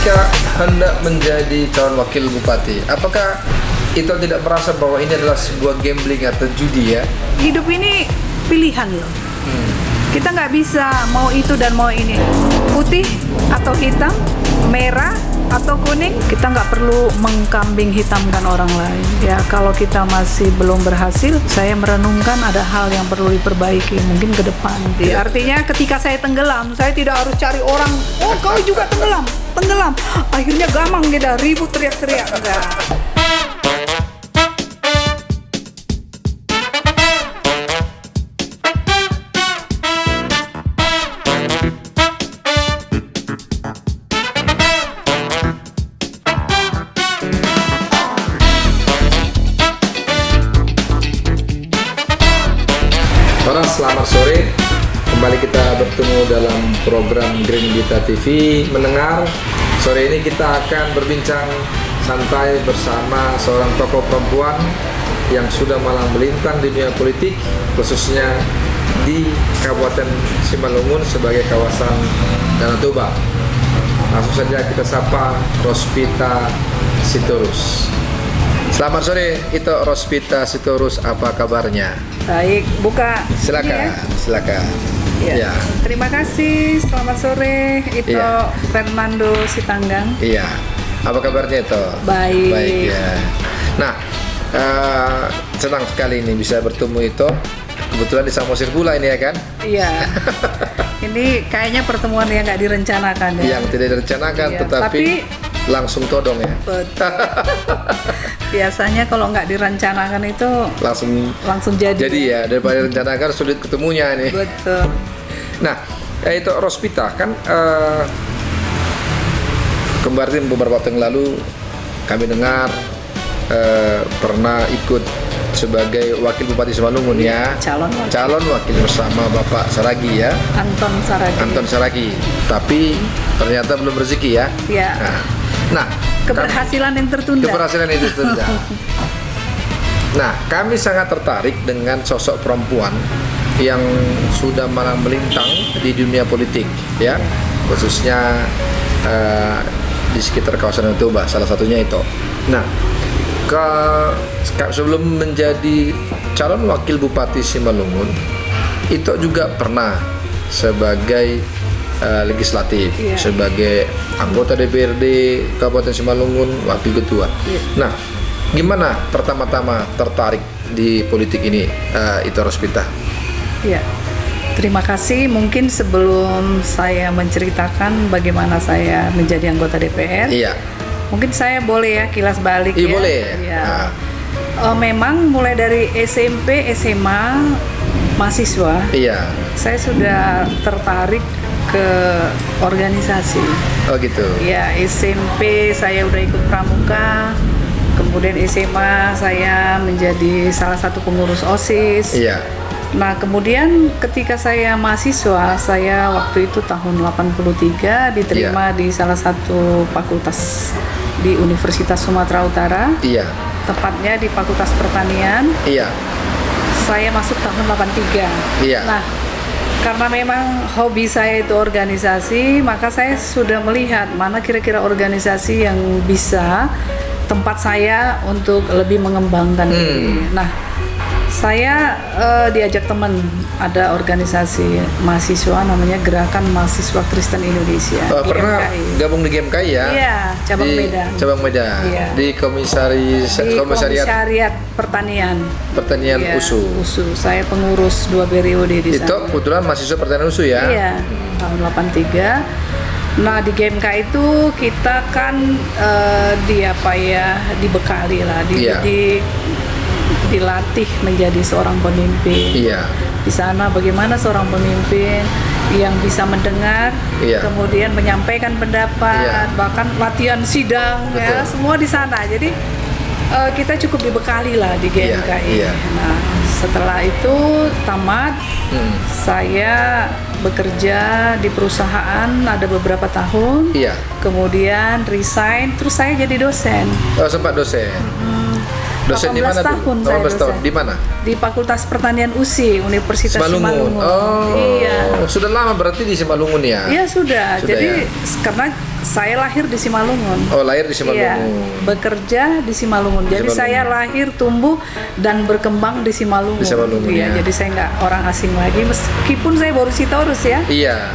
ketika hendak menjadi calon wakil bupati, apakah Ito tidak merasa bahwa ini adalah sebuah gambling atau judi ya? Hidup ini pilihan loh. Kita nggak bisa mau itu dan mau ini, putih atau hitam, merah atau kuning. Kita nggak perlu mengkambing hitamkan orang lain. Ya kalau kita masih belum berhasil, saya merenungkan ada hal yang perlu diperbaiki mungkin ke depan. Artinya ketika saya tenggelam, saya tidak harus cari orang. Oh kau juga tenggelam. Akhirnya gamang kita ribut teriak-teriak. Enggak. Selamat sore, kembali kita bertemu dalam program Green Gita TV Mendengar. Sore ini kita akan berbincang santai bersama seorang tokoh perempuan yang sudah malang melintang di dunia politik, khususnya di Kabupaten Simalungun sebagai kawasan Danau Toba. Langsung saja kita sapa Rospita Sitorus. Selamat sore, itu Rospita Sitorus, apa kabarnya? Baik, buka. Silakan. Ya. Terima kasih. Selamat sore, itu Fernando Sitanggang. Iya. Apa kabarnya itu? Baik ya. Nah, senang sekali ini bisa bertemu itu. Kebetulan di Samosir pula ini ya kan? Iya. Ini kayaknya pertemuan yang nggak direncanakan ya. Yang tidak direncanakan, tetapi langsung todong ya. Biasanya kalau nggak direncanakan itu langsung jadi. Jadi ya, daripada direncanakan sulit ketemunya nih. Betul. Nah, itu Rospita kan kemarin beberapa waktu yang lalu kami dengar pernah ikut sebagai wakil Bupati Simalungun ya. Calon wakil bersama Bapak Saragi ya. Anton Saragi. Tapi ternyata belum rezeki ya. Iya. Nah, keberhasilan yang tertunda. Nah, kami sangat tertarik dengan sosok perempuan yang sudah malang melintang di dunia politik, ya, khususnya di sekitar kawasan Danau Toba, salah satunya itu. Nah, sebelum menjadi calon wakil Bupati Simalungun, itu juga pernah sebagai legislatif, sebagai anggota DPRD Kabupaten Simalungun, wakil ketua. Nah, gimana pertama-tama tertarik di politik ini, itu Rospita? Ya, terima kasih. Mungkin sebelum saya menceritakan bagaimana saya menjadi anggota DPR, mungkin saya boleh ya kilas balik. Iya, boleh. Ya. Memang mulai dari SMP, SMA, mahasiswa, saya sudah tertarik ke organisasi. Oh gitu. Ya, SMP saya udah ikut pramuka, kemudian SMA saya menjadi salah satu pengurus OSIS. Nah, kemudian ketika saya mahasiswa, saya waktu itu tahun 83 diterima di salah satu fakultas di Universitas Sumatera Utara. Tepatnya di Fakultas Pertanian. Saya masuk tahun 83. Nah, karena memang hobi saya itu organisasi, maka saya sudah melihat mana kira-kira organisasi yang bisa tempat saya untuk lebih mengembangkan diri. Nah, saya diajak teman, ada organisasi mahasiswa namanya Gerakan Mahasiswa Kristen Indonesia. Pernah gabung di GMKI ya? Iya, cabang Medan. Di Komisariat Pertanian USU. Saya pengurus 2 periode di sana. Itu kebetulan mahasiswa pertanian USU ya? Iya, tahun 83. Nah, di GMK itu kita kan dibekali lah, dilatih menjadi seorang pemimpin. Di sana bagaimana seorang pemimpin yang bisa mendengar, kemudian menyampaikan pendapat, bahkan latihan sidang, ya, semua di sana. Jadi kita cukup dibekali lah di GMKI. Nah, setelah itu tamat, saya bekerja di perusahaan ada beberapa tahun. Kemudian resign, terus saya jadi dosen. Oh, sempat dosen. Dosen di 18 mana tahun tuh? saya 18 tahun. dosen. Di mana? Di Fakultas Pertanian USI, Universitas Simalungun. Oh, Iya. sudah lama berarti di Simalungun ya? Iya sudah. Jadi ya? karena saya lahir di Simalungun. Oh, lahir di Simalungun. Iya, bekerja di Simalungun. Jadi Simalungun. saya lahir, tumbuh dan berkembang di Simalungun. Di Simalungun, Iya, ya. jadi saya nggak orang asing lagi. Meskipun saya Borusitorus ya. Iya.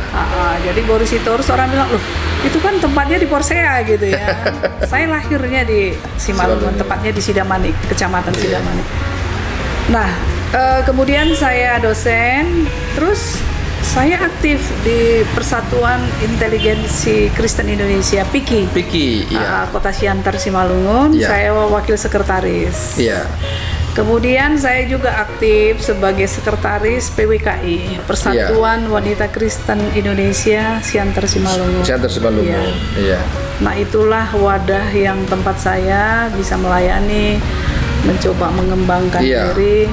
Jadi Borusitorus orang bilang, loh itu kan tempatnya di Porsea gitu ya. Saya lahirnya di Simalungun, tepatnya di Sidamanik, Kecamatan Sidamanik. Nah, kemudian saya dosen, terus saya aktif di Persatuan Inteligensi Kristen Indonesia (PIKI). PIKI, iya. Kota Siantar Simalungun, Iya. saya wakil sekretaris. Iya. Kemudian saya juga aktif sebagai sekretaris PWKI, Persatuan Wanita Kristen Indonesia Siantar Simalungun. Siantar Simalungun. Iya. Nah, itulah wadah yang tempat saya bisa melayani, mencoba mengembangkan diri.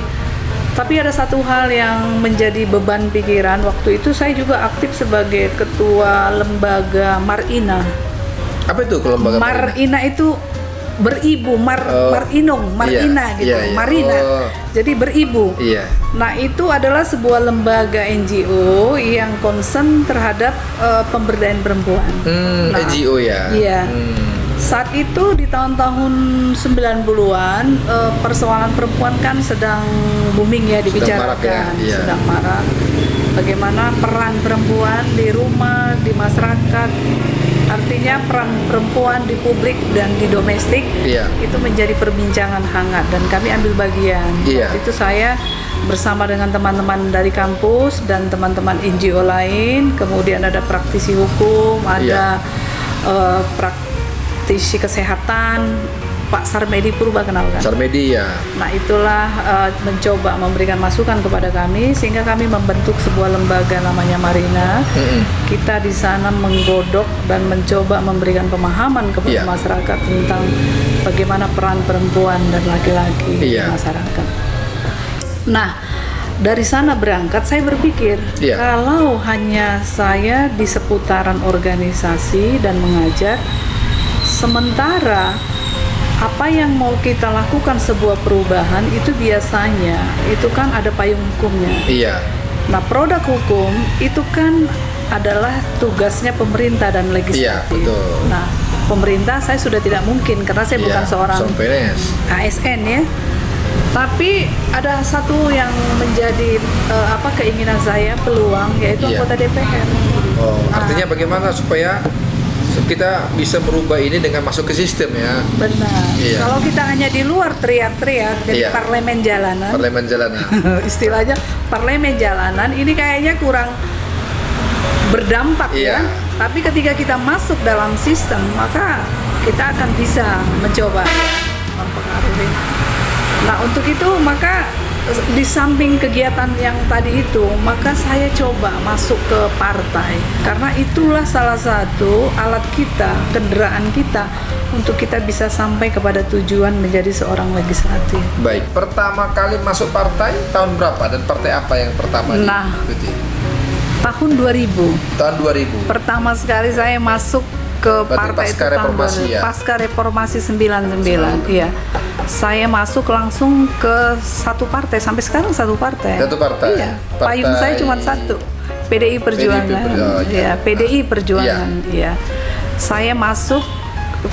Tapi ada satu hal yang menjadi beban pikiran. Waktu itu saya juga aktif sebagai ketua lembaga Marina. Apa itu lembaga Marina? Itu beribu, Marinong, Marina gitu, iya. Marina. Jadi beribu. Iya. Nah, itu adalah sebuah lembaga NGO yang concern terhadap pemberdayaan perempuan. Nah, NGO ya. Iya. Saat itu di tahun-tahun 90-an persoalan perempuan kan sedang booming ya dibicarakan, sedang marak. Bagaimana peran perempuan di rumah, di masyarakat, artinya peran perempuan di publik dan di domestik itu menjadi perbincangan hangat dan kami ambil bagian. Waktu itu saya bersama dengan teman-teman dari kampus dan teman-teman NGO lain, kemudian ada praktisi hukum, ada praktisi kesehatan, Pak Sarmedi Purba, kenal kan? Sarmedi ya. Nah, itulah mencoba memberikan masukan kepada kami sehingga kami membentuk sebuah lembaga namanya Marina. Kita di sana menggodok dan mencoba memberikan pemahaman kepada masyarakat tentang bagaimana peran perempuan dan laki-laki di masyarakat. Nah, dari sana berangkat saya berpikir kalau hanya saya di seputaran organisasi dan mengajar, sementara apa yang mau kita lakukan sebuah perubahan itu biasanya itu kan ada payung hukumnya. Iya. Nah, produk hukum itu kan adalah tugasnya pemerintah dan legislatif. Iya, betul. Nah, pemerintah saya sudah tidak mungkin karena saya bukan seorang ASN ya. Tapi ada satu yang menjadi keinginan saya, peluang, yaitu anggota DPR. Oh, artinya bagaimana supaya kita bisa merubah ini dengan masuk ke sistem ya? Benar. Kalau kita hanya di luar teriak-teriak, jadi parlemen jalanan. Parlemen jalanan. Istilahnya parlemen jalanan ini kayaknya kurang berdampak ya. Tapi ketika kita masuk dalam sistem, maka kita akan bisa mencoba mempengaruhi. Nah, untuk itu maka di samping kegiatan yang tadi itu, maka saya coba masuk ke partai karena itulah salah satu alat kita, kendaraan kita untuk kita bisa sampai kepada tujuan menjadi seorang legislatif. Baik, pertama kali masuk partai tahun berapa dan partai apa yang pertama diikuti? Tahun 2000. Tahun 2000. Pertama sekali saya masuk ke partai pasca reformasi pasca reformasi 99. Iya. Saya masuk langsung ke satu partai, sampai sekarang satu partai. Satu partai. Iya. Payung saya cuma satu. PDI Perjuangan. PDI Perjuangan. Iya. Saya masuk,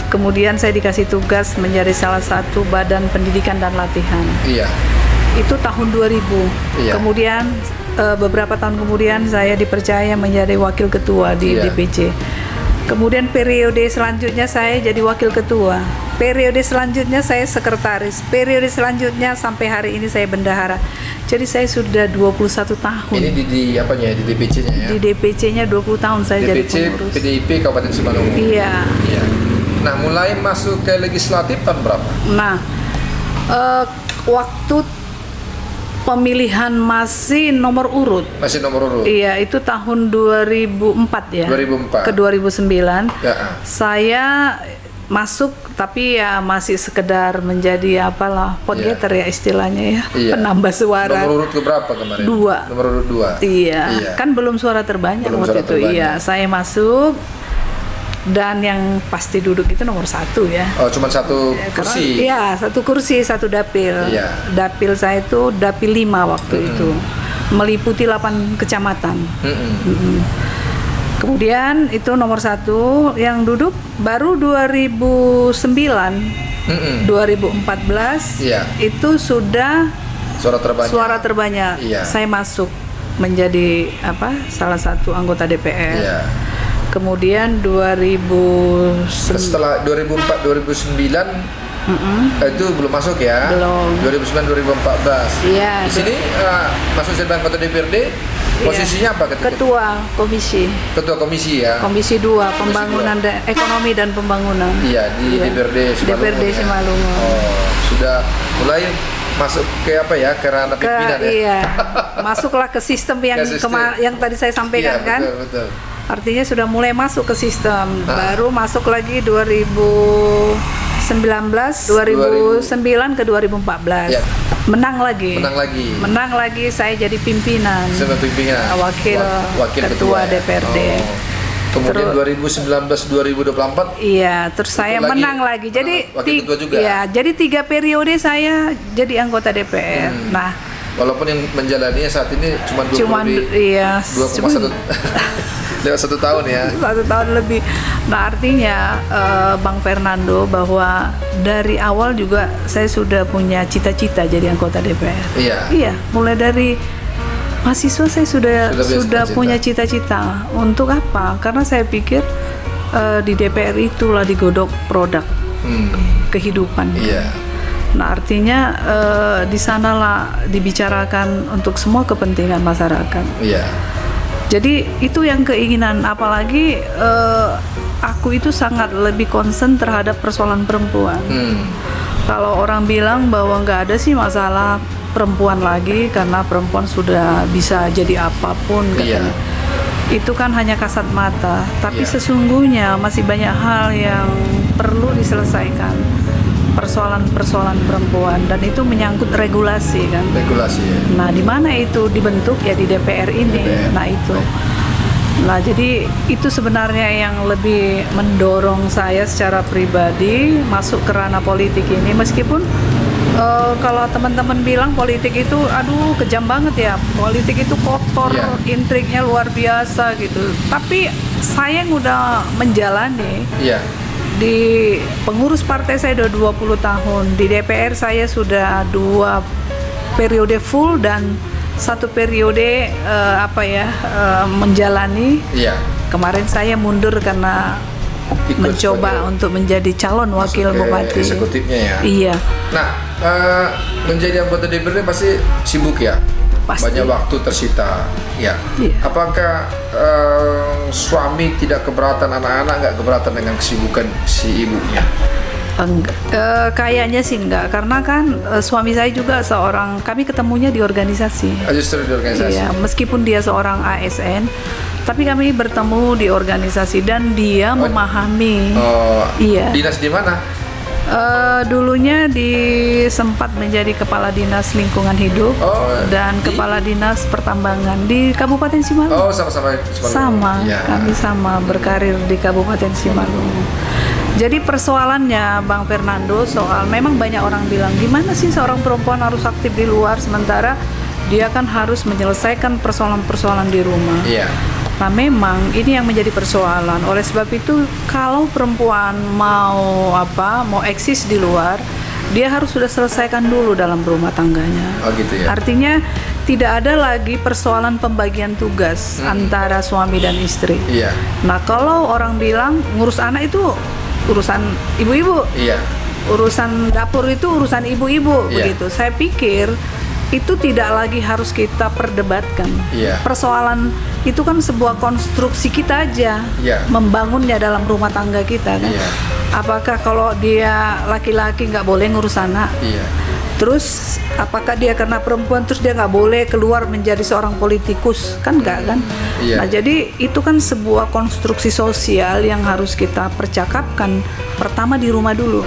kemudian saya dikasih tugas menjadi salah satu badan pendidikan dan latihan. Iya. Itu tahun 2000. Iya. Kemudian beberapa tahun kemudian saya dipercaya menjadi wakil ketua di DPC. Kemudian periode selanjutnya saya jadi wakil ketua. Periode selanjutnya saya sekretaris. Periode selanjutnya sampai hari ini saya bendahara. Jadi saya sudah 21 tahun. Ini di apanya ya? Di DPC-nya ya? Di DPC-nya 20 tahun saya jadi pengurus. PDIP Kabupaten Simalungun. Iya. Nah, mulai masuk ke legislatif tahun berapa? Nah, waktu pemilihan masih nomor urut. Masih nomor urut. Iya, itu tahun 2004 ya. 2004. Ke 2009. Saya masuk tapi ya masih sekedar menjadi vote-getter ya istilahnya ya. Penambah suara. Nomor urut ke berapa kemarin? 2. Nomor urut 2. Iya. Kan belum suara terbanyak waktu itu. Iya, saya masuk. Dan yang pasti duduk itu nomor 1 ya. Oh, cuma satu kursi? Iya, 1 kursi, 1 dapil. Iya. Dapil saya itu dapil 5 waktu itu, meliputi 8 kecamatan. Kemudian itu nomor 1 yang duduk baru 2009, 2014 itu sudah suara terbanyak. Iya. Saya masuk menjadi salah satu anggota DPR. Iya. Kemudian setelah 2004 2009 itu belum masuk ya. Belum. 2009 2014. Iya. Di sini masuk sebagai anggota DPRD. Posisinya apa ketika? Ketua komisi. Ketua komisi ya. Komisi 2 Pembangunan Ekonomi dan Pembangunan. Iya, di DPRD Simalungun. DPRD Simalungun. Oh, sudah mulai masuk ke ke ranah pimpinan ya. Iya. Masuklah ke sistem yang yang tadi saya sampaikan kan. Betul. Artinya sudah mulai masuk ke sistem. Baru masuk lagi 2009 ke 2014. Ya. Menang lagi. Saya jadi pimpinan. Wakil ketua DPRD. Kemudian 2019-2024. Iya, terus saya menang lagi. Jadi jadi 3 periode saya jadi anggota DPR. Nah, walaupun yang menjalaninya saat ini cuma 2,1 lewat 1 tahun ya. 1 tahun lebih. Nah, artinya Bang Fernando, bahwa dari awal juga saya sudah punya cita-cita jadi anggota DPR. Iya, mulai dari mahasiswa saya sudah punya cita-cita. Untuk apa? Karena saya pikir di DPR itulah digodok produk kehidupan. Nah, artinya di sanalah dibicarakan untuk semua kepentingan masyarakat. Jadi itu yang keinginan, apalagi aku itu sangat lebih concern terhadap persoalan perempuan. Kalau orang bilang bahwa nggak ada sih masalah perempuan lagi karena perempuan sudah bisa jadi apapun katanya. Itu kan hanya kasat mata, tapi sesungguhnya masih banyak hal yang perlu diselesaikan. Persoalan-persoalan perempuan, dan itu menyangkut regulasi kan. Nah, di mana itu dibentuk ya di DPR ini. Nah, itu. Nah, jadi itu sebenarnya yang lebih mendorong saya secara pribadi masuk ke ranah politik ini, meskipun kalau teman-teman bilang politik itu aduh kejam banget ya, politik itu kotor, intriknya luar biasa gitu. Tapi saya yang udah menjalani. Di pengurus partai saya udah 20 tahun, di DPR saya sudah 2 periode full dan 1 periode menjalani. Kemarin saya mundur karena mencoba untuk menjadi calon wakil bupati. Eksekutifnya ya. Iya. Nah, menjadi anggota DPRD pasti sibuk ya. Banyak waktu tersita. Apakah suami tidak keberatan, anak-anak nggak keberatan dengan kesibukan si ibunya? Kayaknya sih enggak, karena kan suami saya juga kami ketemunya di organisasi. Justru di organisasi. Iya, meskipun dia seorang ASN, tapi kami bertemu di organisasi dan dia memahami. Dinas di mana? Dulunya sempat menjadi kepala dinas lingkungan hidup dan kepala dinas pertambangan di Kabupaten Simalungun. Sama, kami sama berkarir di Kabupaten Simalungun. Jadi persoalannya Bang Fernando, memang banyak orang bilang gimana sih seorang perempuan harus aktif di luar sementara dia kan harus menyelesaikan persoalan-persoalan di rumah. Nah, memang ini yang menjadi persoalan. Oleh sebab itu, kalau perempuan mau eksis di luar, dia harus sudah selesaikan dulu dalam rumah tangganya. Artinya tidak ada lagi persoalan pembagian tugas antara suami dan istri. Nah, kalau orang bilang ngurus anak itu urusan ibu-ibu, urusan dapur itu urusan ibu-ibu, begitu. Saya pikir itu tidak lagi harus kita perdebatkan. Persoalan itu kan sebuah konstruksi kita aja, membangunnya dalam rumah tangga kita kan. Apakah kalau dia laki-laki nggak boleh ngurus anak? Terus apakah dia karena perempuan terus dia nggak boleh keluar menjadi seorang politikus? Kan nggak kan? Nah, jadi itu kan sebuah konstruksi sosial yang harus kita percakapkan pertama di rumah dulu.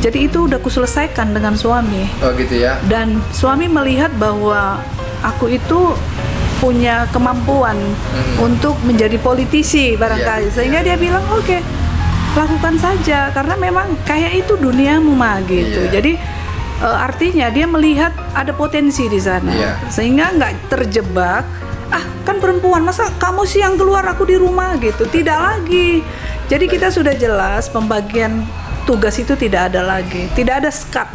Jadi itu udah kuselesaikan dengan suami. Dan suami melihat bahwa aku itu punya kemampuan untuk menjadi politisi barangkali, sehingga dia bilang oke, lakukan saja karena memang kayak itu duniamu mah gitu. Jadi artinya dia melihat ada potensi di sana, sehingga nggak terjebak. Kan perempuan, masa kamu sih yang keluar, aku di rumah gitu. Tidak lagi. Jadi kita sudah jelas pembagian tugas itu tidak ada lagi, tidak ada skat.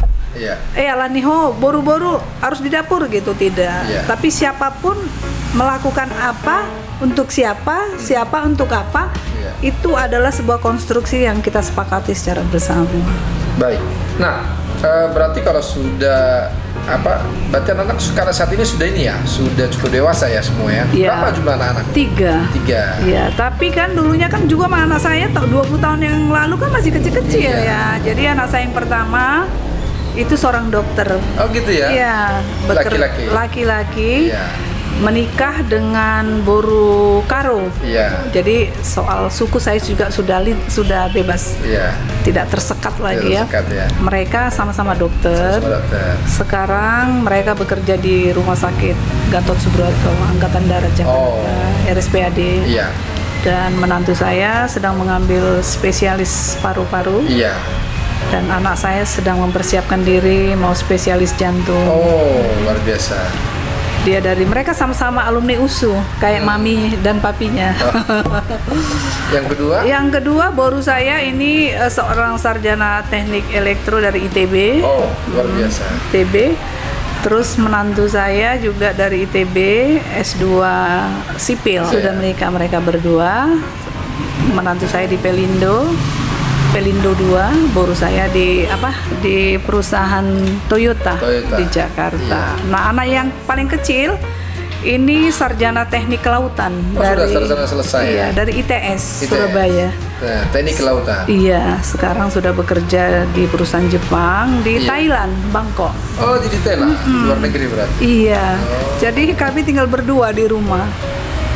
Alaniho boru-boru harus di dapur gitu, tidak. Tapi siapapun melakukan apa untuk siapa, siapa untuk apa, itu adalah sebuah konstruksi yang kita sepakati secara bersama. Baik. Nah, berarti kalau sudah berarti anak-anak karena saat ini sudah sudah cukup dewasa ya semua ya? Berapa jumlah anak-anak? 3. Ya, tapi kan dulunya kan juga sama anak saya 20 tahun yang lalu kan masih kecil-kecil ya. Jadi anak saya yang pertama itu seorang dokter. Oh gitu ya? Iya, laki-laki. Menikah dengan boru karo. Jadi soal suku saya juga sudah bebas. Tidak tersekat lagi ya. Mereka sama-sama dokter. Sekarang mereka bekerja di Rumah Sakit Gatot Subroto, Angkatan Darat Jakarta, RSPAD. Dan menantu saya sedang mengambil spesialis paru-paru. Dan anak saya sedang mempersiapkan diri mau spesialis jantung. Oh, luar biasa. Mereka sama-sama alumni USU, kayak mami dan papinya. Yang kedua baru saya ini seorang sarjana teknik elektro dari ITB. Oh, luar biasa. ITB. Terus menantu saya juga dari ITB, S2 sipil. Sudah menikah mereka berdua. Menantu saya di Pelindo 2, baru saya di perusahaan Toyota di Jakarta. Nah, anak yang paling kecil ini sarjana teknik kelautan sudah sarjana selesai dari ITS Surabaya. Teknik kelautan. Iya, sekarang sudah bekerja di perusahaan Jepang di Thailand, Bangkok. Oh, jadi Thailand, luar negeri berarti. Iya. Jadi kami tinggal berdua di rumah.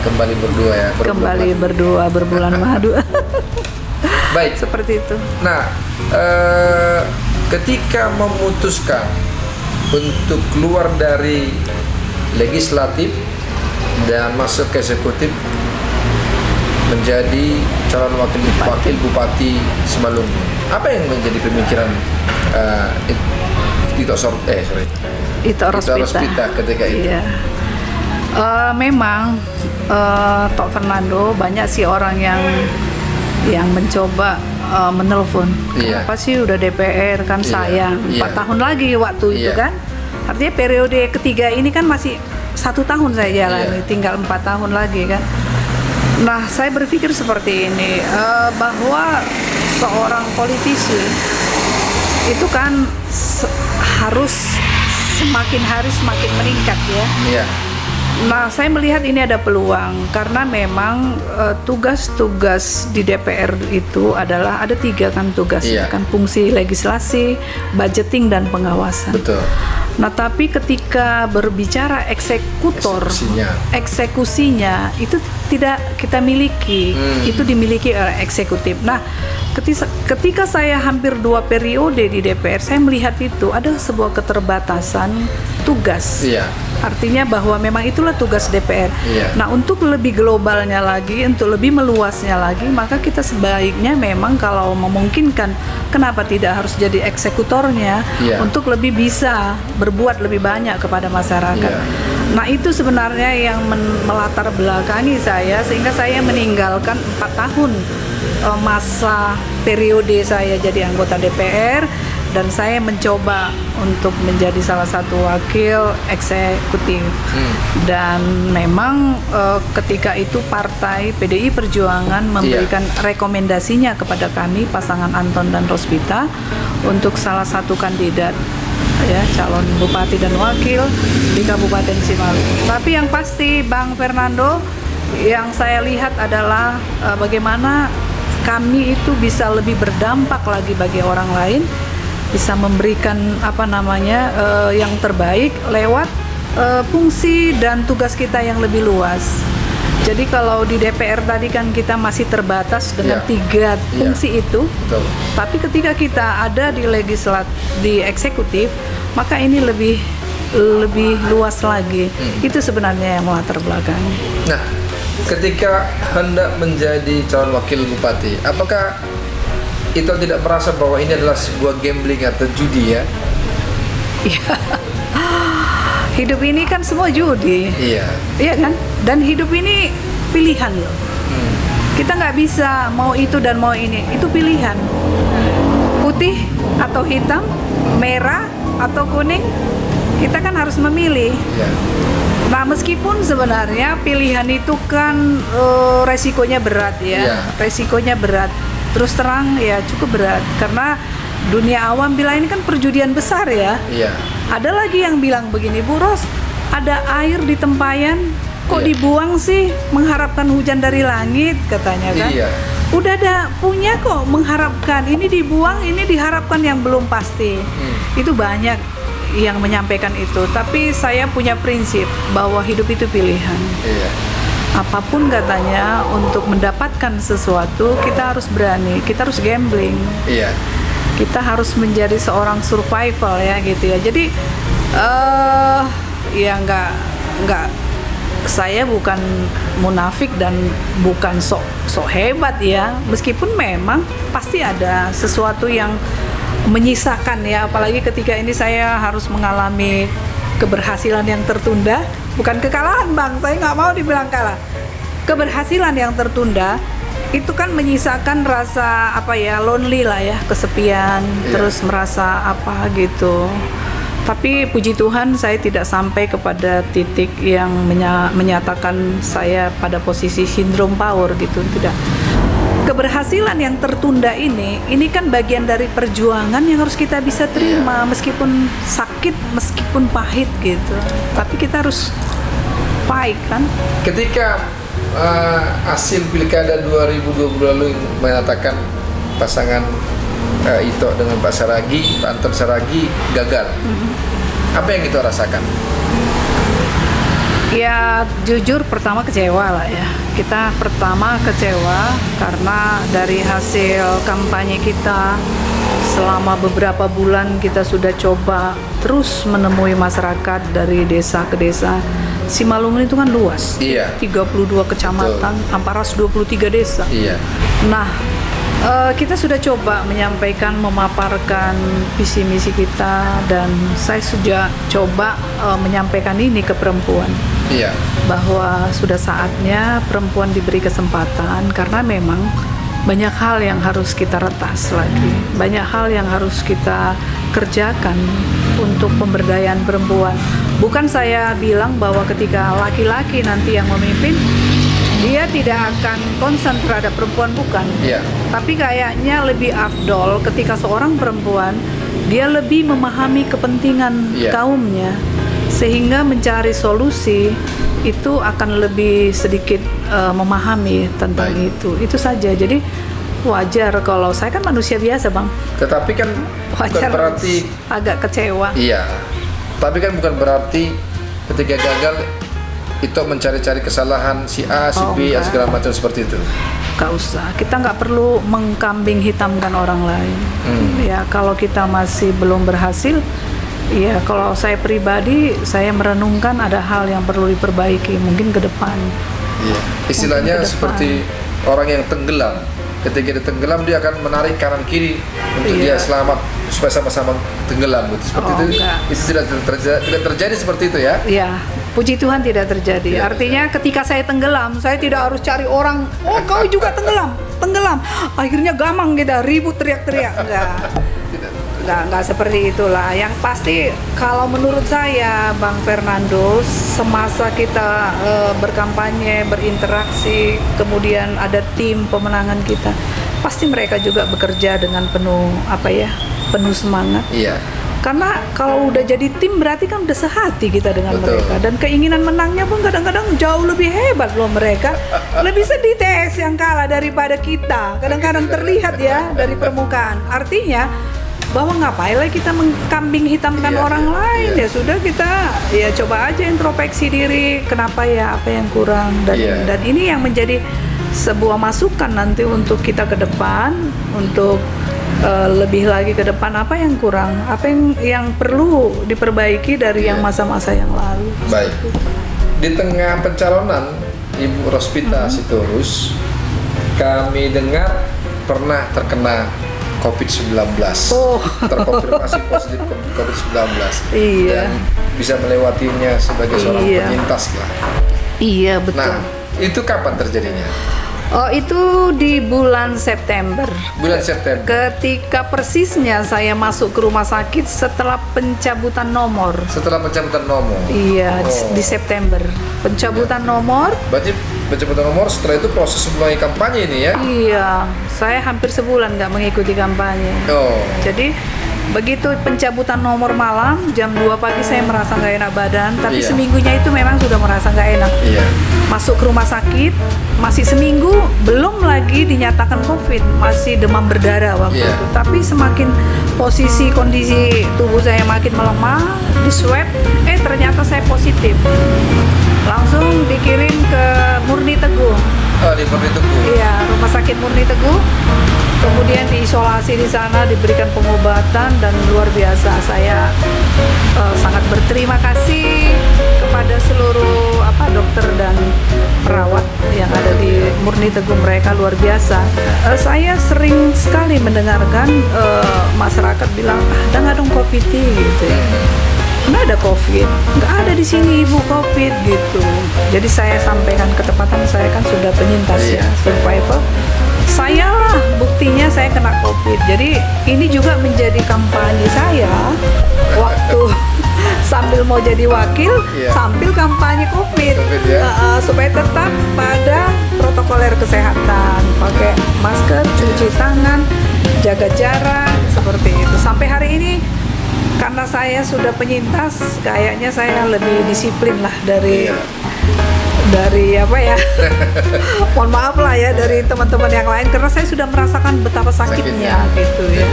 Kembali berdua ya. Kembali berdua berbulan madu. Baik, seperti itu. Nah, ketika memutuskan untuk keluar dari legislatif dan masuk ke eksekutif menjadi calon wakil bupati Simalungun, apa yang menjadi pemikiran Ito Rospita ketika itu? Memang Tok Fernando, banyak sih orang yang mencoba menelpon. Kenapa sih udah DPR kan sayang 4 tahun lagi waktu itu kan. Artinya periode ketiga ini kan masih 1 tahun saya jalani, tinggal 4 tahun lagi kan. Nah, saya berpikir seperti ini, bahwa seorang politisi itu kan harus semakin hari semakin meningkat ya. Nah, saya melihat ini ada peluang karena memang tugas-tugas di DPR itu adalah ada 3 kan tugasnya kan, fungsi legislasi, budgeting dan pengawasan. Betul. Nah, tapi ketika berbicara eksekusinya itu tidak kita miliki, itu dimiliki oleh eksekutif. Nah, ketika saya hampir 2 periode di DPR, saya melihat itu ada sebuah keterbatasan tugas. Artinya bahwa memang itulah tugas DPR. Nah, untuk lebih globalnya lagi, untuk lebih meluasnya lagi, maka kita sebaiknya memang kalau memungkinkan, kenapa tidak harus jadi eksekutornya untuk lebih bisa berbuat lebih banyak kepada masyarakat. Nah, itu sebenarnya yang melatar belakangi saya sehingga saya meninggalkan 4 tahun masa periode saya jadi anggota DPR. Dan saya mencoba untuk menjadi salah satu wakil eksekutif. Dan memang ketika itu partai PDI Perjuangan memberikan rekomendasinya kepada kami, pasangan Anton dan Rospita, untuk salah satu kandidat calon bupati dan wakil di Kabupaten Simalungun. Tapi yang pasti Bang Fernando, yang saya lihat adalah bagaimana kami itu bisa lebih berdampak lagi bagi orang lain, bisa memberikan yang terbaik lewat fungsi dan tugas kita yang lebih luas. Jadi kalau di DPR tadi kan kita masih terbatas dengan 3 fungsi itu. Betul. Tapi ketika kita ada di eksekutif, maka ini lebih luas lagi. Itu sebenarnya yang melatar belakangnya. Nah, ketika hendak menjadi calon wakil bupati, apakah Ito tidak merasa bahwa ini adalah sebuah gambling atau judi ya? Iya. Hidup ini kan semua judi. Iya. Iya kan? Dan hidup ini pilihan loh. Kita nggak bisa mau itu dan mau ini. Itu pilihan. Putih atau hitam, merah atau kuning, kita kan harus memilih. Iya. Nah, meskipun sebenarnya pilihan itu kan resikonya berat ya. Iya. Resikonya berat. Terus terang ya cukup berat karena dunia awam bilang ini kan perjudian besar ya. Iya. Ada lagi yang bilang begini, Bu Ros, ada air di tempayan, kok Iya. dibuang sih mengharapkan hujan dari langit katanya kan. Iya. Udah ada punya kok mengharapkan, ini dibuang, ini diharapkan yang belum pasti. Itu banyak yang menyampaikan itu, tapi saya punya prinsip bahwa hidup itu pilihan. Iya. Apapun katanya, untuk mendapatkan sesuatu kita harus berani, kita harus gambling, Iya. kita harus menjadi seorang survival ya gitu ya. Jadi ya nggak saya bukan munafik dan bukan sok hebat ya, meskipun memang pasti ada sesuatu yang menyisakan ya, apalagi ketika ini saya harus mengalami keberhasilan yang tertunda. Bukan kekalahan Bang, saya nggak mau dibilang kalah. Keberhasilan yang tertunda itu kan menyisakan rasa apa ya, lonely lah ya, kesepian, terus merasa apa gitu. Tapi puji Tuhan saya tidak sampai kepada titik yang menyatakan saya pada posisi syndrome power gitu, tidak. Keberhasilan yang tertunda ini kan bagian dari perjuangan yang harus kita bisa terima, meskipun sakit, meskipun pahit gitu. Tapi kita harus fight kan. Ketika hasil pilkada 2020 lalu menyatakan pasangan Ito dengan Pak Saragi, Pak Anton Saragi gagal, apa yang Ito rasakan? Ya jujur pertama kecewa lah ya. Kita pertama kecewa karena dari hasil kampanye kita selama beberapa bulan kita sudah coba terus menemui masyarakat dari desa ke desa. Simalungun itu kan luas, Iya. 32 kecamatan, Amparas 23 desa. Iya. Nah, kita sudah coba menyampaikan, memaparkan visi misi kita, dan saya sudah coba menyampaikan ini ke perempuan. Iya. Bahwa sudah saatnya perempuan diberi kesempatan, karena memang banyak hal yang harus kita retas lagi, banyak hal yang harus kita kerjakan untuk pemberdayaan perempuan. Bukan saya bilang bahwa ketika laki-laki nanti yang memimpin dia tidak akan concern terhadap perempuan, bukan. Iya. Tapi kayaknya lebih afdol ketika seorang perempuan dia lebih memahami kepentingan kaumnya, sehingga mencari solusi itu akan lebih sedikit memahami tentang itu saja. Jadi wajar kalau saya kan manusia biasa Bang. Tetapi kan Wajar, bukan berarti agak kecewa. iya. Tapi kan bukan berarti ketika gagal itu mencari-cari kesalahan si A, si B, enggak. segala macam seperti itu. Gak usah, kita nggak perlu mengkambing hitamkan orang lain. Ya kalau kita masih belum berhasil, ya kalau saya pribadi saya merenungkan ada hal yang perlu diperbaiki mungkin ke depan. Iya. Istilahnya Mungkin ke depan. seperti orang yang tenggelam. Ketika dia tenggelam dia akan menarik kanan kiri untuk dia selamat supaya sama-sama tenggelam gitu. Seperti itu. Enggak. Itu tidak terjadi seperti itu ya. Ya, puji Tuhan tidak terjadi. Tidak Artinya ketika saya tenggelam, saya tidak harus cari orang, oh kau juga tenggelam. Akhirnya gamang kita ribut teriak-teriak. Enggak seperti itulah. Yang pasti kalau menurut saya Bang Fernando, semasa kita berkampanye, berinteraksi, kemudian ada tim pemenangan kita, pasti mereka juga bekerja dengan penuh semangat. Iya. Karena kalau udah jadi tim berarti kan udah sehati kita dengan Betul. mereka, dan keinginan menangnya pun kadang-kadang jauh lebih hebat loh mereka. Lebih sedih TS yang kalah daripada kita. Kadang-kadang terlihat ya dari permukaan. Artinya bahwa ngapain lagi kita mengkambing hitamkan orang lain. Ya sudah, kita ya coba aja introspeksi diri, kenapa ya, apa yang kurang, dan ini yang menjadi sebuah masukan nanti untuk kita ke depan, untuk lebih lagi ke depan, apa yang kurang, apa yang perlu diperbaiki dari yang masa-masa yang lalu. Baik. Di tengah pencalonan Ibu Rospita Sitorus, kami dengar pernah terkena COVID-19. Oh. Terkonfirmasi positif COVID-19. Iya. Dan bisa melewatinya sebagai seorang Iya. penyintas lah. Iya, betul. Nah, itu kapan terjadinya? Oh, itu di bulan September. Bulan September. Ketika persisnya saya masuk ke rumah sakit setelah pencabutan nomor. Setelah pencabutan nomor. Iya, Oh. di September. Pencabutan nomor. Berarti pencabutan nomor setelah itu proses mulai kampanye ini ya? Iya, saya hampir sebulan nggak mengikuti kampanye. Oh. Jadi begitu pencabutan nomor malam jam 2 pagi saya merasa nggak enak badan, tapi Iya. seminggunya itu memang sudah merasa nggak enak. Iya. Masuk ke rumah sakit masih seminggu, belum lagi dinyatakan COVID, masih demam berdarah waktu Iya. itu. Tapi semakin kondisi tubuh saya makin melemah, di swab, ternyata saya positif. Langsung dikirim ke Murni Teguh. Oh, di Murni Teguh. Iya, rumah sakit Murni Teguh. Kemudian diisolasi di sana, diberikan pengobatan, dan luar biasa saya sangat berterima kasih kepada seluruh dokter dan perawat yang ada di Murni Teguh, mereka luar biasa. Saya sering sekali mendengarkan masyarakat bilang, ada nggak dong COVID gitu ya. Nggak ada COVID, nggak ada di sini ibu COVID gitu. Jadi saya sampaikan ketepatan saya kan sudah penyintas ya, survivor. Saya lah buktinya saya kena COVID. Jadi ini juga menjadi kampanye saya waktu sambil mau jadi wakil, sambil kampanye COVID, supaya tetap pada protokoler kesehatan, pakai masker, cuci tangan, jaga jarak, seperti itu. Sampai hari ini karena saya sudah penyintas, kayaknya saya lebih disiplin lah dari apa ya, mohon maaf lah ya, dari teman-teman yang lain, karena saya sudah merasakan betapa sakitnya gitu ya.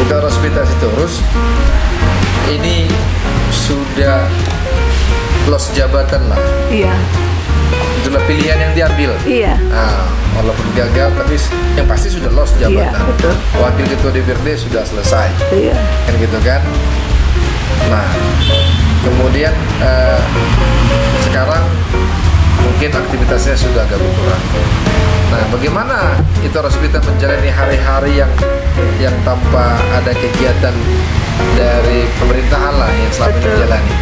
Itu hospitasi terus. Ini sudah los jabatan lah. Iya. Itulah pilihan yang diambil. Iya. Nah, walaupun gagal, tapi yang pasti sudah los jabatan. Iya, betul. Wakil ketua DPRD sudah selesai. Iya. Kan gitu kan. Nah, kemudian sekarang mungkin aktivitasnya sudah agak berkurang. Nah, bagaimana itu Rosvita menjalani hari-hari yang tanpa ada kegiatan dari pemerintahan lah yang selama ini dijalani?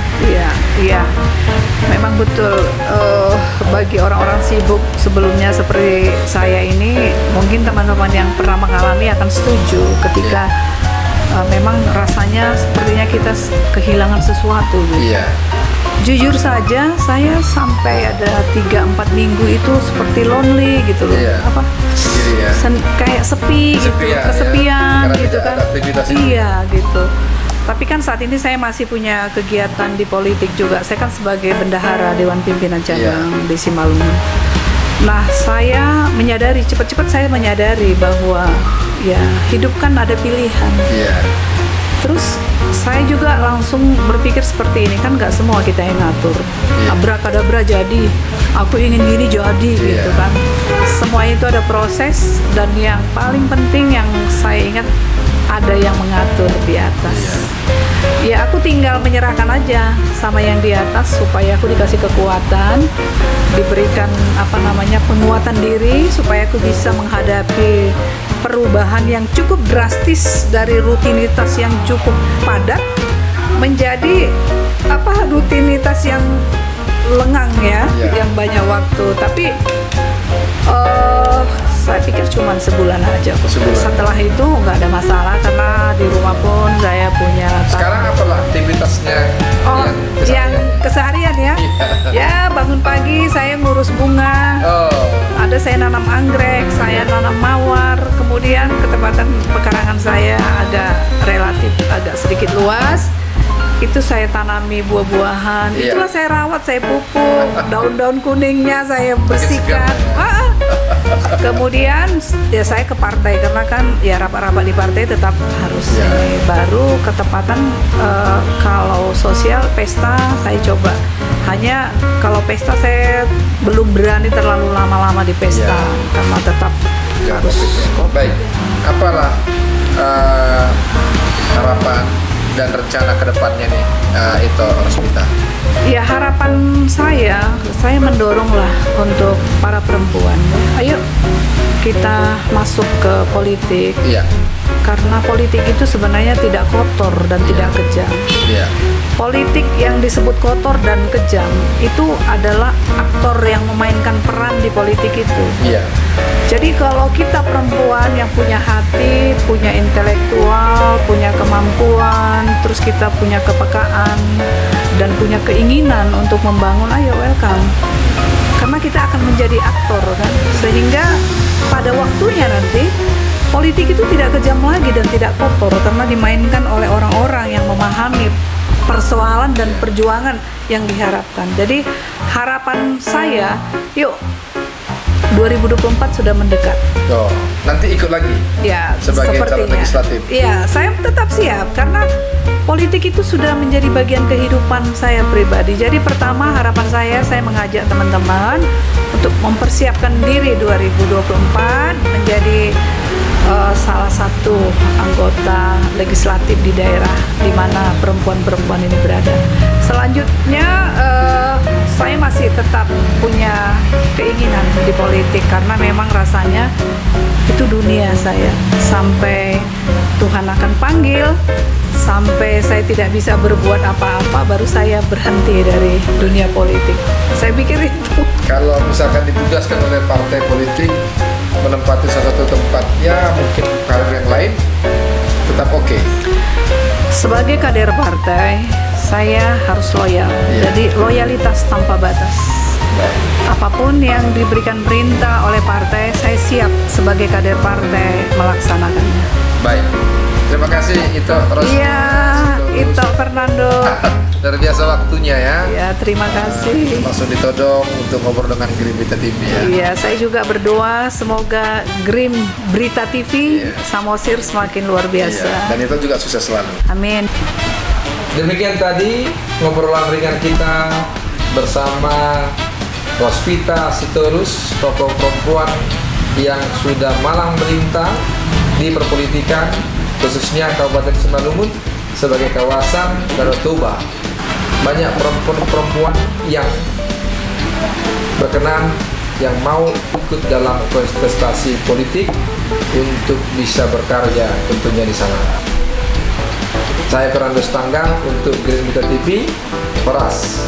Iya, memang betul. Bagi orang-orang sibuk sebelumnya seperti saya ini, mungkin teman-teman yang pernah mengalami akan setuju ketika memang rasanya sepertinya kita kehilangan sesuatu gitu. Iya. Jujur saja, saya sampai ada 3-4 minggu itu seperti lonely gitu loh. Iya. Apa? Sendiri ya. Kayak sepi gitu, kesepian Karena gitu tidak kan. ada aktivitas itu. Iya gitu. Tapi kan saat ini saya masih punya kegiatan di politik juga. Saya kan sebagai bendahara Dewan Pimpinan Cabang di Simalungun. Nah, saya menyadari, cepat-cepat saya menyadari bahwa ya hidup kan ada pilihan. Iya. Terus saya juga langsung berpikir seperti ini, kan nggak semua kita yang ngatur. Abrakadabra jadi, aku ingin gini jadi gitu kan. Semua itu ada proses, dan yang paling penting yang saya ingat, ada yang mengatur di atas. Ya aku tinggal menyerahkan aja sama yang di atas supaya aku dikasih kekuatan, diberikan penguatan diri supaya aku bisa menghadapi perubahan yang cukup drastis dari rutinitas yang cukup padat menjadi rutinitas yang lengang ya, yang banyak waktu. Tapi saya pikir cuma sebulan aja. Setelah itu nggak ada masalah, karena di rumah pun saya punya. Sekarang apalah aktivitasnya? Yang keseharian ya? Ya bangun pagi saya ngurus bunga. Ada saya nanam anggrek, saya nanam mawar. Kemudian ketempatan pekarangan saya relatif agak sedikit luas. Itu saya tanami buah-buahan. Itulah saya rawat, saya pupuk. Daun-daun kuningnya saya bersihkan. Kemudian ya saya ke partai, karena kan ya rapat-rapat di partai tetap harus ini. Baru ketepatan kalau sosial pesta saya coba. Hanya kalau pesta saya belum berani terlalu lama-lama di pesta, karena tetap harus baik. Apalah harapan dan rencana kedepannya nih, itu Rosmita? Ya, harapan saya mendoronglah untuk para perempuan. Ayo kita masuk ke politik. Iya. Karena politik itu sebenarnya tidak kotor dan tidak kejam. Iya. Politik yang disebut kotor dan kejam itu adalah aktor yang memainkan peran di politik itu. Iya. Jadi kalau kita perempuan yang punya hati, punya intelektual, punya kemampuan, terus kita punya kepekaan dan punya keinginan untuk membangun, ayo welcome. Karena kita akan menjadi aktor kan, sehingga pada waktunya nanti politik itu tidak kejam lagi dan tidak kotor karena dimainkan oleh orang-orang yang memahami persoalan dan perjuangan yang diharapkan. Jadi harapan saya, yuk 2024 sudah mendekat. Oh, nanti ikut lagi? Ya, sebagai calon sepertinya. legislatif? Ya, saya tetap siap karena politik itu sudah menjadi bagian kehidupan saya pribadi. Jadi pertama harapan saya mengajak teman-teman untuk mempersiapkan diri 2024 menjadi salah satu anggota legislatif di daerah di mana perempuan-perempuan ini berada. Selanjutnya saya masih tetap punya keinginan di politik karena memang rasanya itu dunia saya. Sampai Tuhan akan panggil, sampai saya tidak bisa berbuat apa-apa, baru saya berhenti dari dunia politik. Saya pikir itu. Kalau misalkan ditugaskan oleh partai politik menempati salah satu tempat, ya mungkin karir yang lain, tetap oke. Sebagai kader partai, saya harus loyal. Jadi loyalitas tanpa batas. Apapun yang diberikan perintah oleh partai, saya siap sebagai kader partai melaksanakannya. Baik, terima kasih Ito Rosmita. Iya, Ito Fernando. Luar biasa waktunya ya. Ya, terima kasih. Langsung ditodong untuk ngobrol dengan Green Berita TV ya. Iya, saya juga berdoa semoga Green Berita TV Samosir semakin luar biasa. Iya, dan itu juga sukses selalu. Amin. Demikian tadi ngobrolan ringan kita bersama Rosmita Sitorus, tokoh perempuan yang sudah malang melintang di perpolitikan, khususnya Kabupaten Simalungun sebagai kawasan Danau Toba. Banyak perempuan-perempuan yang berkenan, yang mau ikut dalam kontestasi politik untuk bisa berkarya tentunya di sana. Saya Fernando Stanggang untuk Green Berita TV. Horas.